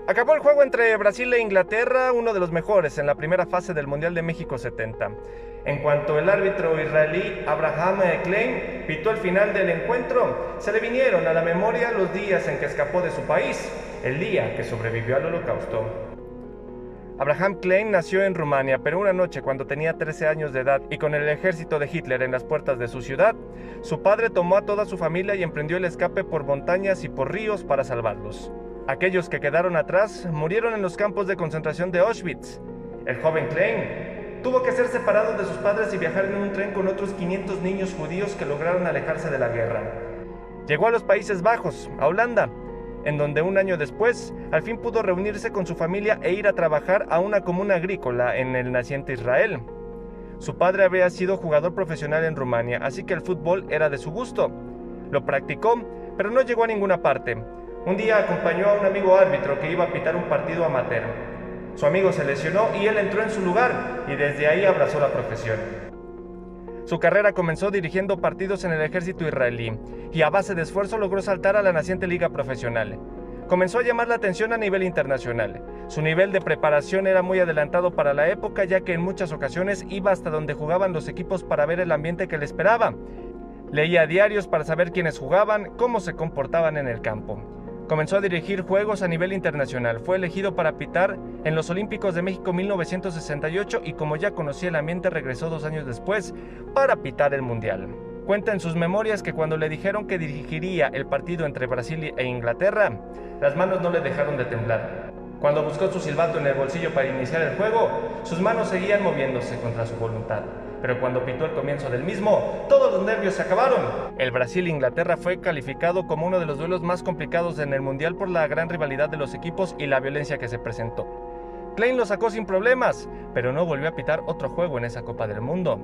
Acabó el juego entre Brasil e Inglaterra, uno de los mejores en la primera fase del Mundial de México 70. En cuanto el árbitro israelí Abraham Klein pitó el final del encuentro, se le vinieron a la memoria los días en que escapó de su país, el día que sobrevivió al Holocausto. Abraham Klein nació en Rumania, pero una noche cuando tenía 13 años de edad y con el ejército de Hitler en las puertas de su ciudad, su padre tomó a toda su familia y emprendió el escape por montañas y por ríos para salvarlos. Aquellos que quedaron atrás murieron en los campos de concentración de Auschwitz. El joven Klein tuvo que ser separado de sus padres y viajar en un tren con otros 500 niños judíos que lograron alejarse de la guerra. Llegó a los Países Bajos, a Holanda, en donde un año después, al fin pudo reunirse con su familia e ir a trabajar a una comuna agrícola en el naciente Israel. Su padre había sido jugador profesional en Rumania, así que el fútbol era de su gusto. Lo practicó, pero no llegó a ninguna parte. Un día acompañó a un amigo árbitro que iba a pitar un partido amateur. Su amigo se lesionó y él entró en su lugar, y desde ahí abrazó la profesión. Su carrera comenzó dirigiendo partidos en el ejército israelí, y a base de esfuerzo logró saltar a la naciente liga profesional. Comenzó a llamar la atención a nivel internacional. Su nivel de preparación era muy adelantado para la época, ya que en muchas ocasiones iba hasta donde jugaban los equipos para ver el ambiente que le esperaba. Leía diarios para saber quiénes jugaban, cómo se comportaban en el campo. Comenzó a dirigir juegos a nivel internacional. Fue elegido para pitar en los Olímpicos de México 1968 y como ya conocía el ambiente regresó 2 años después para pitar el Mundial. Cuenta en sus memorias que cuando le dijeron que dirigiría el partido entre Brasil e Inglaterra, las manos no le dejaron de temblar. Cuando buscó su silbato en el bolsillo para iniciar el juego, sus manos seguían moviéndose contra su voluntad. Pero cuando pitó el comienzo del mismo, todos los nervios se acabaron. El Brasil-Inglaterra fue calificado como uno de los duelos más complicados en el Mundial por la gran rivalidad de los equipos y la violencia que se presentó. Klein lo sacó sin problemas, pero no volvió a pitar otro juego en esa Copa del Mundo.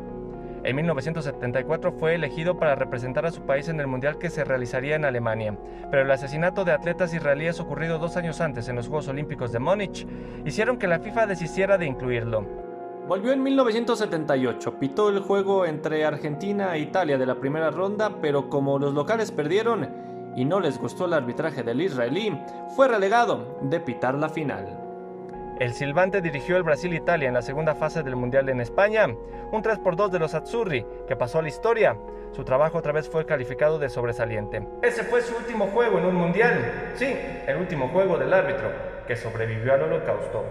En 1974 fue elegido para representar a su país en el Mundial que se realizaría en Alemania, pero el asesinato de atletas israelíes ocurrido 2 años antes en los Juegos Olímpicos de Múnich hicieron que la FIFA desistiera de incluirlo. Volvió en 1978, pitó el juego entre Argentina e Italia de la primera ronda, pero como los locales perdieron y no les gustó el arbitraje del israelí, fue relegado de pitar la final. El silbante dirigió el Brasil-Italia en la segunda fase del Mundial en España, un 3-2 de los Azzurri, que pasó a la historia. Su trabajo otra vez fue calificado de sobresaliente. Ese fue su último juego en un Mundial. Sí, el último juego del árbitro, que sobrevivió al Holocausto.